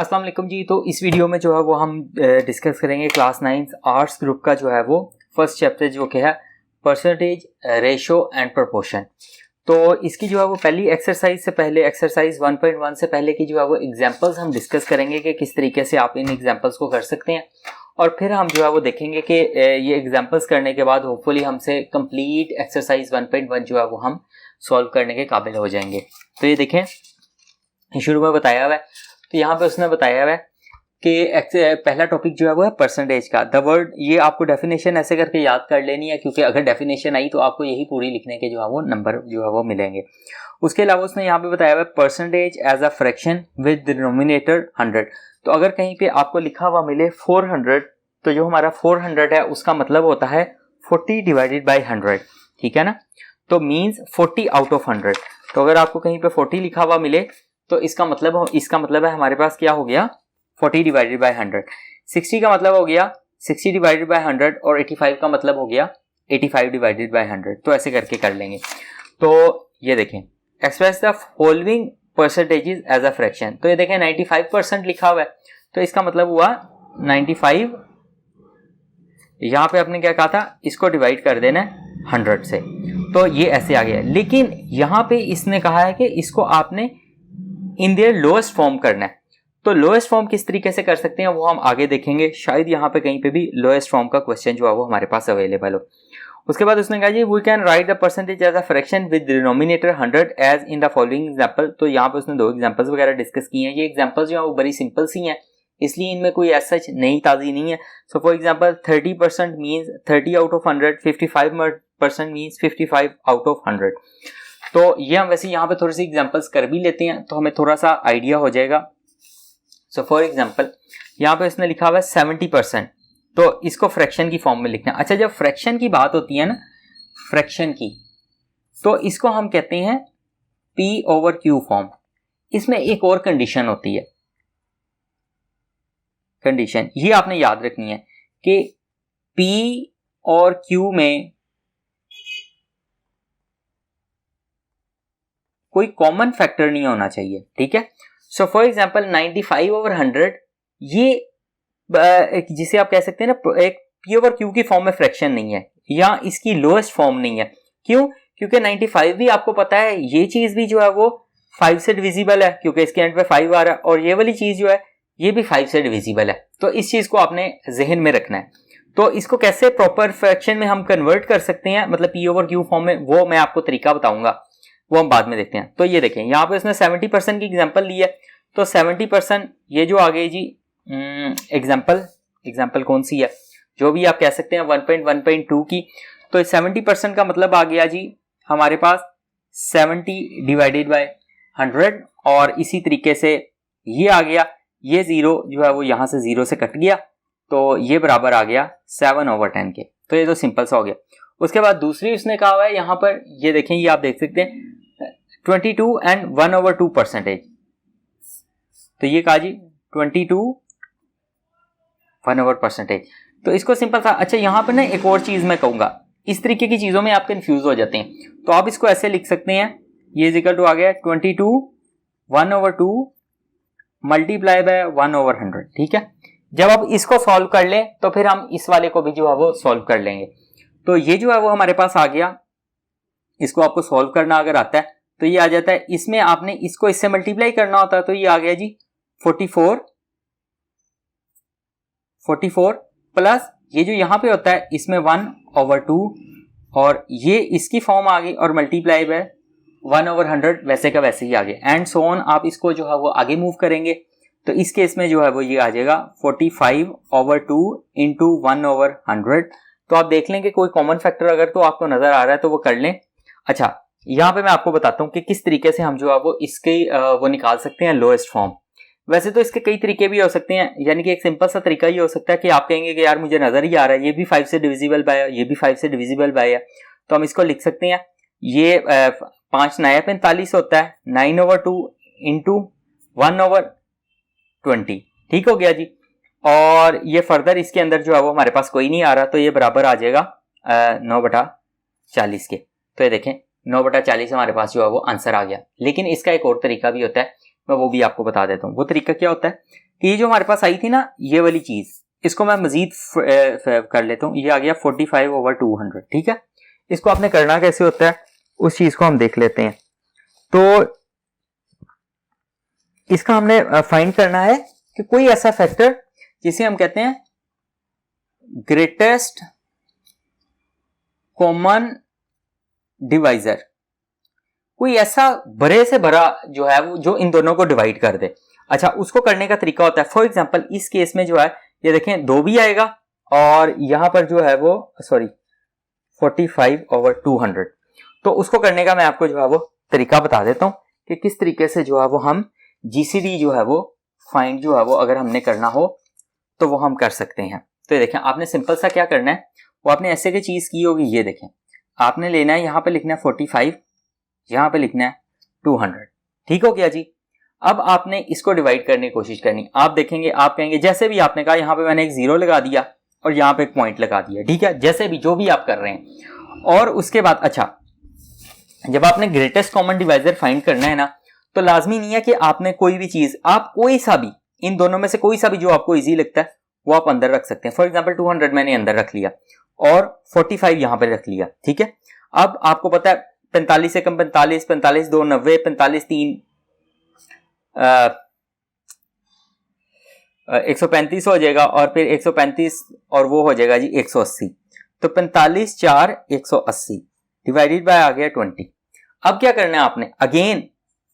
अस्सलाम वालेकुम जी। तो इस वीडियो में जो है वो हम डिस्कस करेंगे क्लास 9 आर्ट्स ग्रुप का जो है वो फर्स्ट चैप्टर जो कि है परसेंटेज, रेशो एंड प्रोपोर्शन। तो इसकी जो है वो पहली एक्सरसाइज से पहले एक्सरसाइज 1.1 से पहले की जो है वो एग्जांपल्स हम डिस्कस करेंगे कि किस तरीके से आप इन एग्जांपल्स को कर सकते हैं, और फिर हम जो है वो देखेंगे कि ये एग्जांपल्स करने के बाद होपफुली हमसे कंप्लीट एक्सरसाइज 1.1 जो है वो हम सॉल्व करने के काबिल हो जाएंगे। तो ये देखें, शुरू में बताया हुआ है, तो यहाँ पे उसने बताया हुआ है कि पहला टॉपिक जो है वो है परसेंटेज का। द वर्ड, ये आपको डेफिनेशन ऐसे करके याद कर लेनी है, क्योंकि अगर डेफिनेशन आई तो आपको यही पूरी लिखने के जो है वो नंबर जो है वो मिलेंगे। उसके अलावा उसने यहाँ पे बताया हुआ है percentage as a fraction with denominator 100। तो अगर कहीं पे आपको लिखा हुआ मिले 400, तो जो हमारा 400 है उसका मतलब होता है 40 डिवाइडेड बाई 100, ठीक है ना। तो मीन्स 40 आउट ऑफ 100। तो अगर आपको कहीं पे 40 लिखा हुआ मिले तो इसका मतलब है हमारे पास क्या हो गया 40 डिवाइडेड बाई 100। 60 का मतलब हो गया 60 डिवाइडेड बाई 100, और 85 का मतलब हो गया 85 डिवाइडेड बाई 100। तो ऐसे करके कर लेंगे। तो ये देखें, express the following percentages as a fraction. तो ये देखें 95% लिखा हुआ है, तो इसका मतलब हुआ 95, यहाँ पे आपने क्या कहा था, इसको डिवाइड कर देना 100 से, तो ये ऐसे आ गया। लेकिन यहाँ पे इसने कहा है कि इसको आपने इन देयर लोएस्ट फॉर्म करना है। तो लोएस्ट फॉर्म किस तरीके से कर सकते हैं वो हम आगे देखेंगे, शायद यहाँ पे कहीं पे भी लोएस्ट फॉर्म का क्वेश्चन जो है वो हमारे पास अवेलेबल हो। उसके बाद उसने कहा जी we can write the percentage as a fraction with denominator 100 as in the following example. तो यहाँ पे उसने दो एग्जांपल्स वगैरह डिस्कस किए हैं। ये एग्जांपल्स जो है वो बड़ी सिंपल सी हैं, इसलिए इनमें कोई ऐसा नई ताज़ी नहीं है। So for example 30% means 30 out of 100, 55% means 55 out of 100। तो ये हम वैसे यहाँ पे थोड़ी सी एग्जांपल्स कर भी लेते हैं तो हमें थोड़ा सा आइडिया हो जाएगा। सो फॉर एग्जांपल यहाँ पे इसने लिखा हुआ है 70%, तो इसको फ्रैक्शन की फॉर्म में लिखना है। अच्छा, जब फ्रैक्शन की बात होती है ना, फ्रैक्शन की, तो इसको हम कहते हैं P/Q फॉर्म। इसमें एक और कंडीशन होती है, कंडीशन ये आपने याद रखनी है कि P और Q में कोई कॉमन फैक्टर नहीं होना चाहिए, ठीक है। सो फॉर एग्जांपल 95/100 ये जिसे आप कह सकते हैं ना एक P/Q की फॉर्म में फ्रैक्शन नहीं है, या इसकी लोएस्ट फॉर्म नहीं है। क्यों? क्योंकि 95 भी आपको पता है, ये चीज भी जो है वो 5 से डिविजिबल है, क्योंकि इसके एंड पे 5 आ रहा है, और ये वाली चीज जो है ये भी 5 से डिविजिबल है। तो इस चीज को आपने जहन में रखना है। तो इसको कैसे प्रॉपर फ्रैक्शन में हम कन्वर्ट कर सकते हैं, मतलब P/Q फॉर्म में, वो मैं आपको तरीका बताऊंगा, वो हम बाद में देखते हैं। तो ये देखें, यहाँ पे उसने 70% की एग्जांपल ली है, तो 70% ये जो आ गई जी एग्जांपल कौन सी है, जो भी आप कह सकते हैं 1.1.2 की। तो 70% का मतलब आ गया जी हमारे पास 70 डिवाइडेड बाय 100, और इसी तरीके से ये आ गया, ये जीरो जो है वो यहाँ से जीरो से कट गया, तो ये बराबर आ गया 7/10 के। तो ये तो सिंपल सा हो गया। उसके बाद दूसरी उसने कहा हुआ है यहाँ पर, ये देखें, ये आप देख सकते हैं 22 एंड 1/2%। तो ये कहा जी 22 1/% तो इसको सिंपल सा। अच्छा, यहाँ पर ना एक और चीज मैं कहूंगा, इस तरीके की चीजों में आप कंफ्यूज हो जाते हैं, तो आप इसको ऐसे लिख सकते हैं, ये इक्वल टू आ गया 22 1/2 मल्टीप्लाई बाय 1/100, ठीक है। जब आप इसको सॉल्व कर लें तो फिर हम इस वाले को भी जो है वो सॉल्व कर लेंगे। तो ये जो है वो हमारे पास आ गया, इसको आपको सॉल्व करना अगर आता है तो ये आ जाता है। इसमें आपने इसको इससे मल्टीप्लाई करना होता है, तो ये आ गया जी 44 प्लस ये जो यहाँ पे होता है इसमें 1/2, और ये इसकी फॉर्म आ गई, और मल्टीप्लाई बाय 1/100 वैसे का वैसे ही आ गया, एंड सो ऑन। आप इसको जो है वो आगे मूव करेंगे तो इस केस में जो है वो ये आ जाएगा 45/2 इंटू 1/100। तो आप देख लें कि कोई कॉमन फैक्टर अगर तो आपको नजर आ रहा है तो वो कर लें। अच्छा, यहाँ पे मैं आपको बताता हूँ कि किस तरीके से हम जो है वो इसके वो निकाल सकते हैं लोएस्ट फॉर्म। वैसे तो इसके कई तरीके भी हो सकते हैं, यानी कि एक सिंपल सा तरीका ये हो सकता है कि आप कहेंगे कि यार मुझे नजर ही आ रहा है ये भी 5 से डिविजिबल बाय है, ये भी 5 से डिविजिबल बाय है, तो हम इसको लिख सकते हैं, ये 5 9 45 होता है, 9/2 इंटू 1/20, ठीक हो गया जी। और ये फर्दर इसके अंदर जो है वो हमारे पास कोई नहीं आ रहा, तो ये बराबर आ जाएगा 9/40 के। तो ये देखें 9/40 हमारे पास जो है वो आंसर आ गया। लेकिन इसका एक और तरीका भी होता है, मैं वो भी आपको बता देता हूँ। वो तरीका क्या होता है कि ये जो हमारे पास आई थी ना ये वाली चीज, इसको मैं मजीद कर लेता हूँ। ये आ गया 45/200, ठीक है। इसको आपने करना कैसे होता है उस चीज को हम देख लेते हैं। तो इसका हमने फाइंड करना है कि कोई ऐसा फैक्टर जिसे हम कहते हैं ग्रेटेस्ट कॉमन डिवाइजर, कोई ऐसा बड़े से बड़ा जो है वो जो इन दोनों को डिवाइड कर दे। अच्छा, उसको करने का तरीका होता है, फॉर एग्जांपल इस केस में जो है ये देखें 2 भी आएगा और यहां पर जो है वो 45/200। तो उसको करने का मैं आपको जो है वो तरीका बता देता हूं कि किस तरीके से जो है वो हम जीसीडी जो है वो फाइंड जो है वो अगर हमने करना हो तो वो हम कर सकते हैं। तो ये देखें, आपने सिंपल सा क्या करना है, वो आपने ऐसे की चीज की होगी। ये देखें, आपने लेना है, यहां पे लिखना है 45, यहां पे लिखना है 200, ठीक हो गया जी। अब आपने इसको डिवाइड करने की कोशिश करनी। आप देखेंगे, आप कहेंगे जैसे भी आपने कहा, यहां पे मैंने एक 0 लगा दिया और यहां पे एक पॉइंट लगा दिया, ठीक है, जैसे भी जो भी आप कर रहे हैं। और उसके बाद अच्छा, जब आपने ग्रेटेस्ट कॉमन डिवाइजर फाइंड करना है ना, तो लाजमी नहीं है कि आपने कोई भी चीज, आप कोई सा भी इन दोनों में से कोई सा भी जो आपको इजी लगता है वो आप अंदर रख सकते हैं। फॉर एग्जांपल 200 मैंने अंदर रख लिया और 45 यहां पर रख लिया, ठीक है। अब आपको पता है 45 से कम 45, 45 2 90, 45 3 135 हो जाएगा और फिर 135 और वो हो जाएगा जी 180। तो 45 4 180 डिवाइडेड बाय आ गया 20। अब क्या करना है आपने, अगेन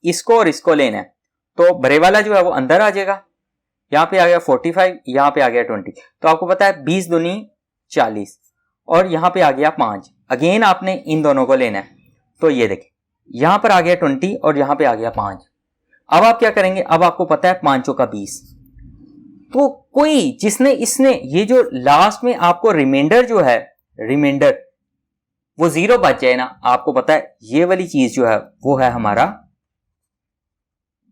इसको और इसको लेना है। तो बड़े वाला जो है वो अंदर आ जाएगा, यहां पे आ गया 45, यहां पे आ गया 20। तो आपको पता है 20 दूनी 40 और यहां पे आ गया 5। अगेन आपने इन दोनों को लेना है। तो ये देखिए, यहां पर आ गया 20 और यहां पे आ गया 5। अब आप क्या करेंगे, अब आपको पता है 5 का 20। तो कोई जिसने इसने ये जो लास्ट में आपको रिमाइंडर जो है, रिमाइंडर वो 0 बच जाए ना, आपको पता है ये वाली चीज जो है वो है हमारा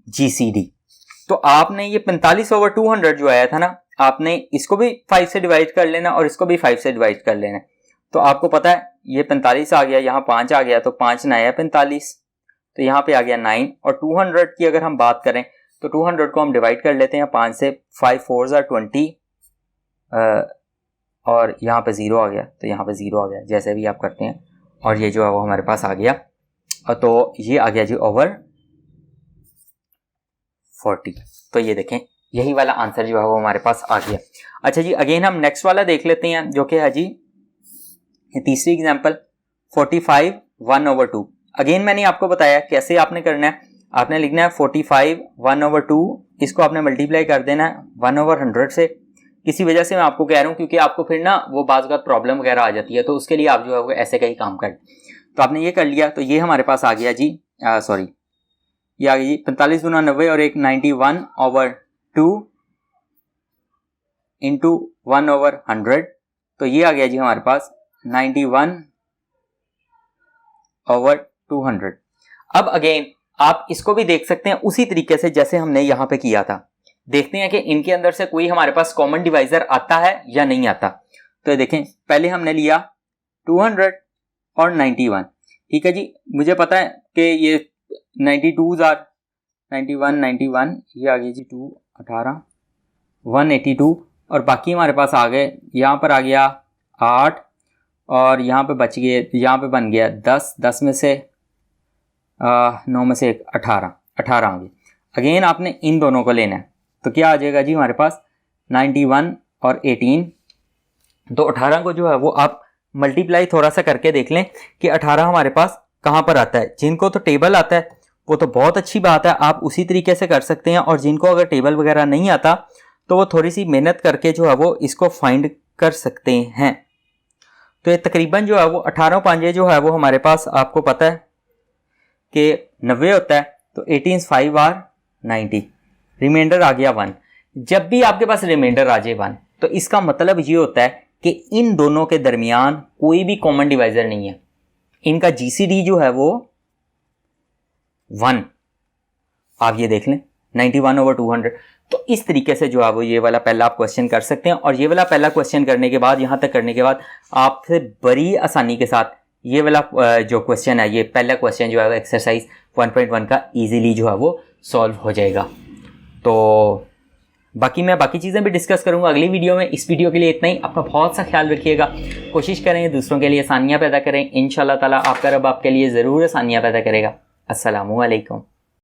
जीसीडी। तो आपने ये 45/200 जो आया था ना, आपने इसको भी 5 से डिवाइड कर लेना और इसको भी 5 से डिवाइड कर लेना। तो आपको पता है ये 45 आ गया, यहां 5 आ गया, तो 5 नया 45, तो यहां पे आ गया 9। और 200 की अगर हम बात करें तो 200 को हम डिवाइड कर लेते हैं 5 से, 5 4s are 20 और यहाँ पे 0 आ गया, तो यहाँ पे 0 आ गया, जैसे भी आप करते हैं। और ये जो है वो हमारे पास आ गया, तो ये आ गया जी ओवर 40। तो ये देखें, यही वाला आंसर जो है वो हमारे पास आ गया। अच्छा जी, अगेन हम नेक्स्ट वाला देख लेते हैं जो कि है जी तीसरी एग्जांपल 45/1/2। अगेन मैंने आपको बताया कैसे आपने करना है। आपने लिखना है 45/1/2, इसको आपने मल्टीप्लाई कर देना है 1/100 से। किसी वजह से मैं आपको कह रहा हूं क्योंकि आपको फिर ना वो बाज़ प्रॉब्लम वगैरह आ जाती है, तो उसके लिए आप जो है वो ऐसे का ही काम कर। तो आपने ये कर लिया, तो ये हमारे पास आ गया जी, सॉरी ये आ गया जी 45 गुना 90 और एक 91/2 इंटू 1/100। तो ये आ गया जी हमारे पास 91/200। अब अगेन आप इसको भी देख सकते हैं उसी तरीके से जैसे हमने यहां पे किया था। देखते हैं कि इनके अंदर से कोई हमारे पास कॉमन डिवाइजर आता है या नहीं आता। तो देखें, पहले हमने लिया 200 और 91, ठीक है जी। मुझे पता है कि ये 92 आर 91, ये आ गया जी 2 18 182 और बाकी हमारे पास आ गए, यहाँ पर आ गया 8 और यहाँ पे बच गए, यहाँ पे बन गया 10 में से 9 में से 1 18 आ गए। अगेन आपने इन दोनों को लेना है, तो क्या आ जाएगा जी हमारे पास 91 और 18। तो 18 को जो है वो आप मल्टीप्लाई थोड़ा सा करके देख लें कि 18 हमारे पास कहाँ पर आता है। जिनको तो टेबल आता है वो तो बहुत अच्छी बात है, आप उसी तरीके से कर सकते हैं। और जिनको अगर टेबल वगैरह नहीं आता तो वो थोड़ी सी मेहनत करके जो है वो इसको फाइंड कर सकते हैं। तो ये तकरीबन जो है वो 18 पांजे जो है वो हमारे पास आपको पता है कि 90 होता है। तो 18 5 आर 90, रिमाइंडर आ गया 1। जब भी आपके पास रिमाइंडर आ जाए 1 तो इसका मतलब ये होता है कि इन दोनों के दरमियान कोई भी कॉमन डिवाइजर नहीं है। इनका जीसीडी जो है वो 1, आप ये देख लें 91/200। तो इस तरीके से जो है वो ये वाला पहला आप क्वेश्चन कर सकते हैं। और ये वाला पहला क्वेश्चन करने के बाद, यहां तक करने के बाद आपसे बड़ी आसानी के साथ ये वाला जो क्वेश्चन है, ये पहला क्वेश्चन जो है वो एक्सरसाइज 1.1 का इजीली जो है वो सॉल्व हो जाएगा। तो बाकी मैं बाकी चीज़ें भी डिस्कस करूँगा अगली वीडियो में। इस वीडियो के लिए इतना ही। अपना बहुत सा ख्याल रखिएगा, कोशिश करें दूसरों के लिए आसानियाँ पैदा करें। इंशाल्लाह ताला आपका रब आपके लिए ज़रूर आसानियाँ पैदा करेगा। अस्सलामु अलैकुम।